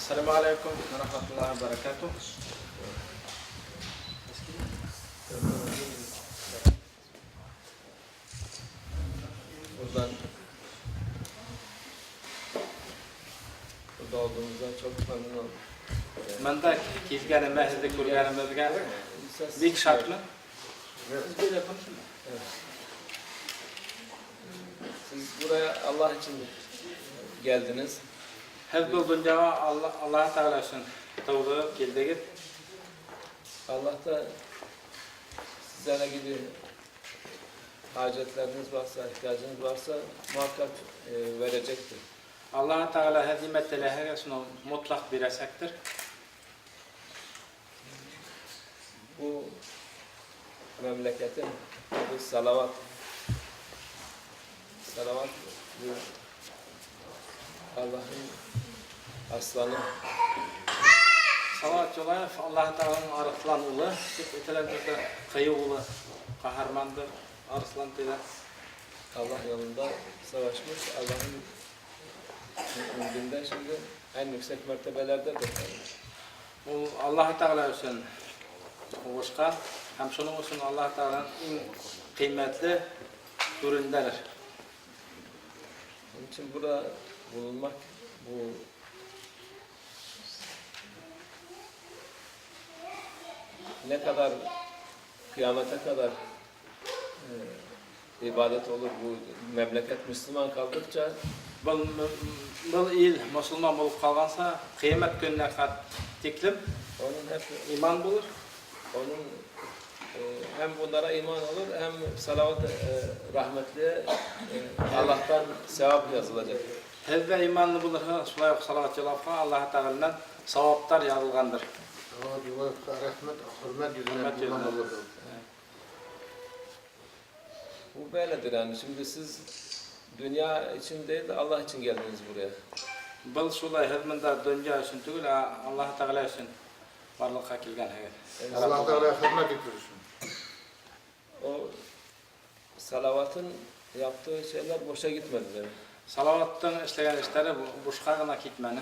Assalamu alaikum ve rahmetullahi ve berekatuhu. Burada olduğumuzdan çok memnun oldum. Ben de kelganimizda ko'rganimizga bek shartmi? Siz böyle konuşun. Evet. Siz buraya Allah için geldiniz. Hep bu dünyaya Allah Teala için tavsiye geldik. Allah da size ne gibi hacetleriniz varsa, ihtiyacınız varsa muhakkak verecektir. Allah Teala hizmetleri herkesine mutlak verecektir. Bu memleketin bir salavat bu Allah'ın aslanı. Salavat Jo'layev Allah Teala'nın arıqlan ulu, ötelerde kıyı ulu, kahramandır, arslan dedi. Allah yolunda savaşmış, Allah'ın indinde şimdi en yüksek mertebelerdedir. Bu Allah Teala için uğuşkan, hem şunun için Allah Teala'nın en kıymetli üründedir. Onun için burada bulunmak, bu ne kadar kıyamete kadar ibadet olur, bu memleket Müslüman kaldıkça Bu il Müslüman olup kalgansa kıyamet gününe kadar teklim onun hep iman bulur. onun hem bunlara iman olur hem salavat rahmetliye Allah'tan sevap yazılacak. Hezde imanlı bulur, sulayıp salavat Jo'layev'a Allah Teala'dan savaplar yazılgandır. Hürmet yüzüne Bu böyledir yani. Şimdi siz dünya için değil de Allah için geldiniz buraya. Bu şulay hizminde dünya için değil, Allah Teala için varlıkka kelgan. Allah Teala'ya hizmet ediyorsun. O salavatın yaptığı şeyler boşa gitmedi demek. Salavattın işleyen işleri boşqa gına gitmeni.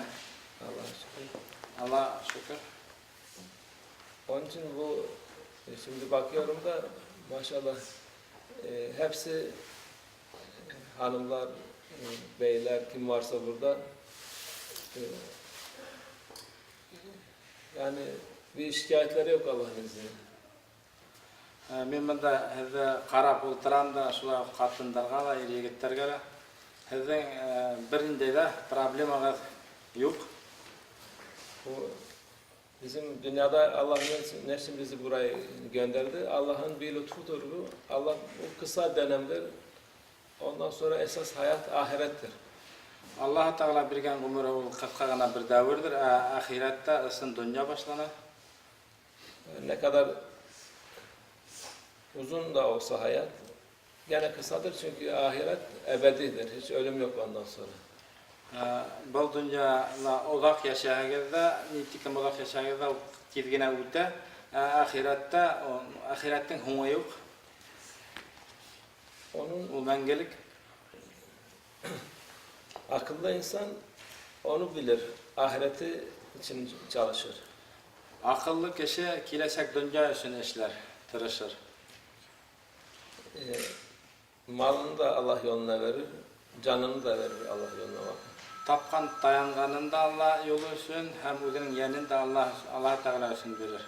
Allah'a şükür. Allah şükür. Onun için bu şimdi bakıyorum da maşallah hepsi hanımlar, beyler kim varsa burada yani bir şikayetleri yok Allah'ın izniyle. Men bunda hezde qarab o'tiram da şulay qatınlarga va yigitlarga hezde birinde de problemalar yok. Bu bizim dünyada Allah ne için bizi buraya gönderdi? Allah'ın bir lütfudur bu. Allah bu kısa dönemdir. Ondan sonra esas hayat ahirettir. Allah Teala bergen ömrü ol qisqa gana bir davrdir. Ahiretde ısın dünya başlanır. Ne kadar uzun da olsa hayat gene kısadır çünkü ahiret ebedidir. Hiç ölüm yok ondan sonra. Bu dünyada uzak yaşayaganda, nitikim uzak yaşayaganda tezgine öte, ahiretten humu yok. O mengelik. Akıllı insan onu bilir. Ahireti için çalışır. Akıllı kişi gelecek dünya için işler, tırışır. Malını da Allah yoluna verir, canını da verir Allah yoluna bakar. Tapkan dayanganını da Allah yolu için, hem özünün yerini de Allah Teala için verir.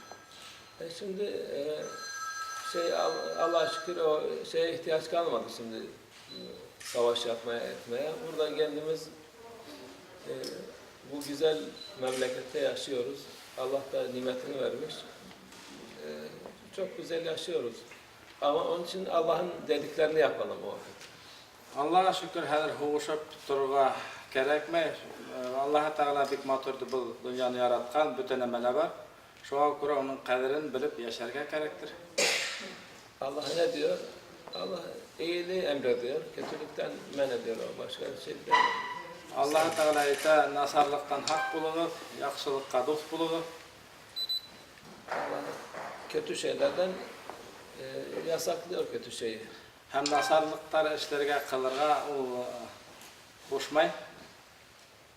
Şimdi Allah'a şükür o şeye ihtiyaç kalmadı şimdi savaş yapmaya etmeye. Burada kendimiz bu güzel memlekette yaşıyoruz. Allah da nimetini vermiş. Çok güzel yaşıyoruz. Ama onun için Allah'ın dediklerini yapalım o vakit. Allah'a şükür her hoşup durga gerekmez. Allah Teala bir motordu bu dünyanı yaratkan bütün emeler var. Şoğa göre onun kadrini bilip yaşarga gerektir. Allah ne diyor? Allah iyiliği emrediyor, kötülükten men ediyor o başka bir şey değil. Allah Teala ise nasarlıktan hak bulunur, yaxşılıkka dost bulunur. Allah kötü şeylerden yasaklıyor kötü şeyi. Hem nasarlıklar işlerge kılırga o koşmay.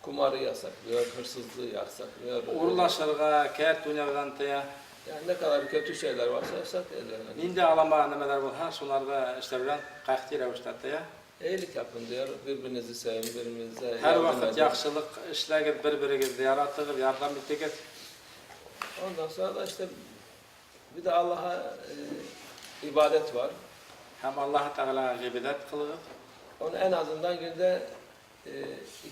kumarı yasaklıyor, hırsızlığı yasaklıyor. Uğurlaşırga, kert dünyadan taya. Yani ne kadar kötü şeyler varsa yasaklıyor. Yani. Ninde alama nemeler bolha, şularda işte bilen qayıqti rəvişdə taya. İyilik yapın diyor, birbirinizi sevin, birbirinize Her yardım vakit edin. yaxşılık işləgid, bir-birigizdə yaratığız, yardım etdigid. Ondan sonra da işte bir de Allah'a ibadet var. Hem Allah Teala ibadet kılığız. Onu en azından günde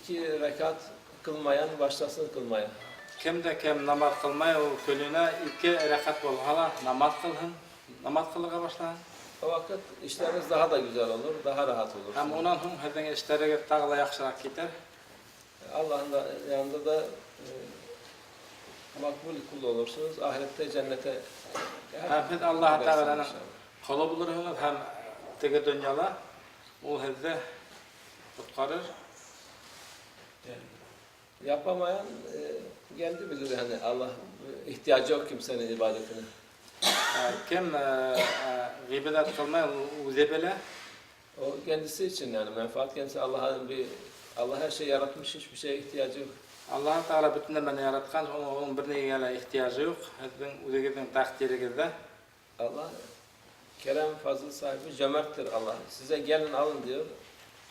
2 rekat kılmayan başlasın kılmaya. Kimde kim namaz kılmay, o kölüne 2 rekat bolhala namaz kılhın. Namaz kılığa başlayın. O vakit işleriniz daha da güzel olur, daha rahat olur. Hem ondan sonra hedin işleri tağla yaxşırak gider. Allah'ın da yanında da makbul kul olursunuz. Ahirette cennete Hem Allah gidersiniz Teala'nın inşallah. kolu bulursunuz, hem tege dünyada o hedde tutkarır. Yapamayan kendi bilir yani Allah ihtiyacı yok kimsenin ibadetine. Kim gıybet kılmay, o zebele. O kendisi için yani menfaat kendisi Allah her şeyi yaratmış, hiçbir şeye ihtiyacı yok. Allah Teala bütün beni yaratkan, onun bir neyine ihtiyacı yok. Hedin uzegidin takdirigizde. Allah kerem fazıl sahibi cömerttir Allah. Size gelin alın diyor.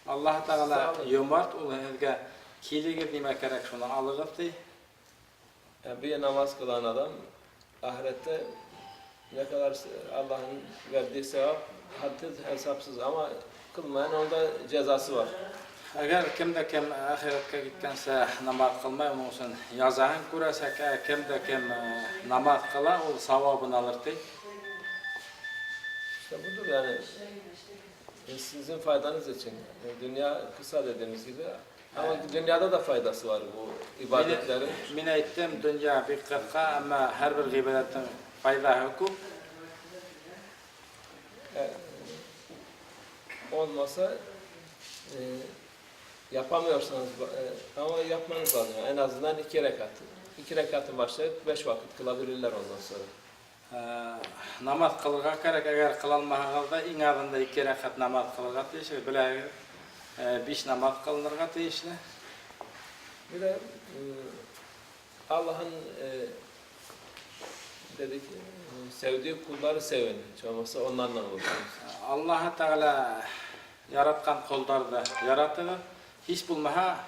Allah Sağ Teala olun. yomart, o hedge kilige demek gerek şunu alığız dey. Yani bir namaz kılan adam ahirette ne kadar Allah'ın verdiği sevap hadsiz hesapsız ama kılmayan onda cezası var. Eğer kimde kim ahiretke gitkense namaz kılmay, onun için yazahın kurasek, kimde kim namaz kıla, o savabını alır dey. İşte budur yani. Sizin faydanız için. Dünya kısa dediğimiz gibi. Ama dünyada da faydası var bu ibadetlerin. Mine ettim dünya bir kırka ama her bir gıybetin fayda hukuk. Olmasa yapamıyorsanız ama yapmanız lazım. En azından 2 rekat. 2 rekatı başlayıp 5 vakit kılabilirler ondan sonra. Namaz kılırga gerek, eğer kılalmağınızda en azında 2 rekat namaz kılırga deyişir. Böyle 5 namaz kılınırga deyişir. Bir de Allah'ın dedik sevdiği kulları sevin. Hiç olmazsa onlarla olursunuz. Allah Teala yaratkan kollarda yaratır. Hiç bulmaha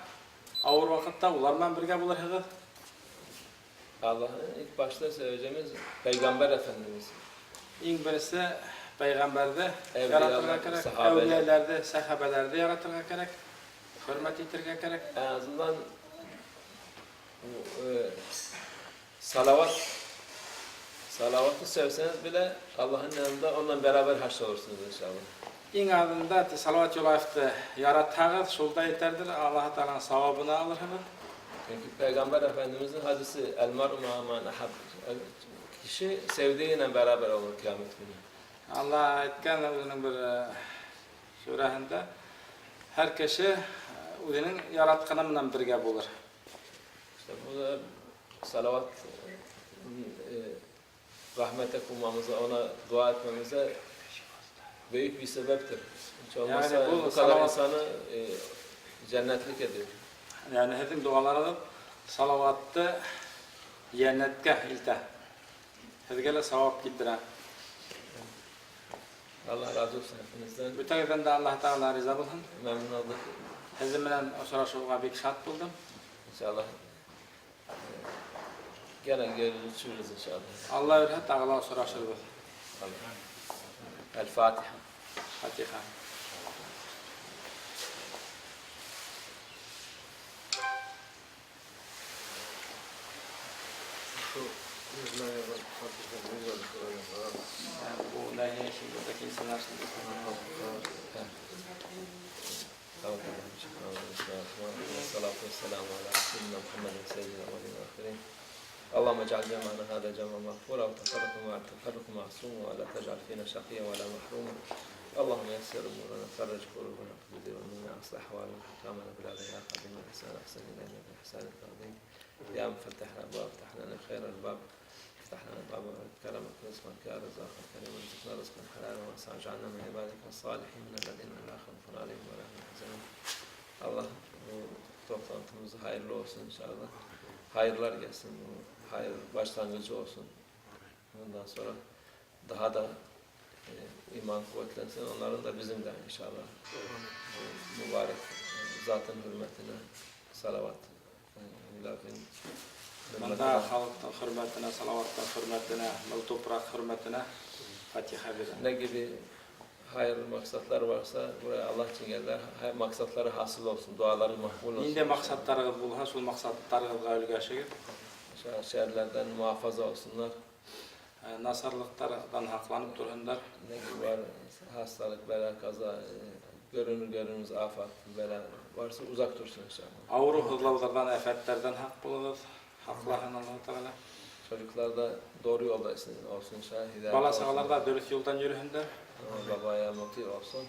ağır vakitte ularla birge bulursunuz. Allah'ın ilk başta seveceğimiz Peygamber Efendimiz. En birisi Peygamber'de Evliyalar, yaratırga gerek, sahabeler. evliyelerde, sahabelerde yaratırga gerek, hürmet etirge gerek. En azından salavatı sevseniz bile Allah'ın yanında onunla beraber haşr olursunuz inşallah. En azında salavat yolayıftı yaratağız, şulda yeterdir, Allah-u Teala'nın savabını alırsınız. Çünkü Peygamber Efendimiz'in hadisi el mar'u ma'a men ahab. Kişi sevdiğiyle beraber olur kıyamet günü. Allah etken özünün bir surahında her kişi özünün yaratkanı birge bulur. İşte bu da salavat rahmete kulmamıza, ona dua etmemize büyük bir sebeptir. Hiç olmazsa Yani bu bu kadar salavat- insanı cennetlik ediyor. Yani hepin dualarının salavattı cennetke ilte. Hezgele savab gittiren. Allah razı olsun hepinizden. Bütün de Allah Teala rıza bulun. Memnun olduk. Hezim bilen o sıra şoğuna bir şart buldum. İnşallah gene görüşürüz inşallah. Allah ürhet ağla o sıra şoğuna. El Fatiha. Fatiha. Yani bu da yine şimdi buradaki insanlar şimdi. والصلاة والسلام على سيدنا محمد سيد الأولين والآخرين. اللهم اجعل جمعنا هذا جمعا مغفورا وتفرقا معصوما ولا تجعل فينا شقيا ولا محروما. اللهم يسر أمورنا فرج كروبنا اقضي منا أصلح أحوالنا حكامنا بلادنا يا قديم الإحسان أحسن إلينا بالإحسان العظيم. يا مفتح الأبواب افتح لنا خير الباب. افتح لنا باب كرمك رزقك يا رزاق الكريم ارزقنا رزقا حلالا واسعا واجعلنا من عبادك الصالحين من الذين لا خوف عليهم ولا هم يحزنون. Allah toplantımız hayırlı olsun inşallah. Hayırlar gelsin, hayır başlangıcı olsun. Ondan sonra daha da iman kuvvetlensin. Onların da bizim de inşallah mübarek zatın hürmetine salavat. Manda halkın hürmetine, salavatın hürmetine, toprak hürmetine Fatiha verin. Ne gibi hayırlı maksatlar varsa buraya Allah için gelirler. Maksatları hasıl olsun, duaları makbul olsun. Ninde maksatlarınız bulha, sol maksatlarınızga ölgeşigir. Şerlerden muhafaza olsunlar. Nasarlıklardan haklanıp durunlar. Ne gibi var, hastalık, bela, kaza, görünür afat, bela varsa uzak dursun inşallah. Avru hızlavlardan, afetlerden hak bulunuz. Haklahın Allah-u Teala. Çocuklar da doğru yolda olsun inşallah. Hidayet Bala olsun. sağlarda dürüst yoldan yürühünler. Babaya muti olsun.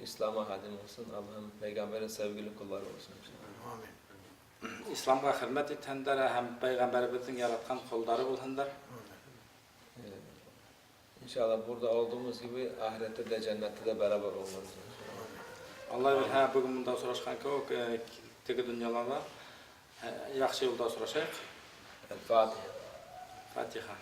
İslam'a hadim olsun. Allah'ın peygamberin sevgili kulları olsun inşallah. Amin. İslam'a hürmet etənlər hem peygamberimizin yaratkan kulları bulsunlar. İnşallah burada olduğumuz gibi ahirette de cennette de beraber oluruz. Allah bilir, ha bugün bundan soruşkan ki o teki dünyalarda yaxşı yolda soruşaq. El Fatiha. Fatiha.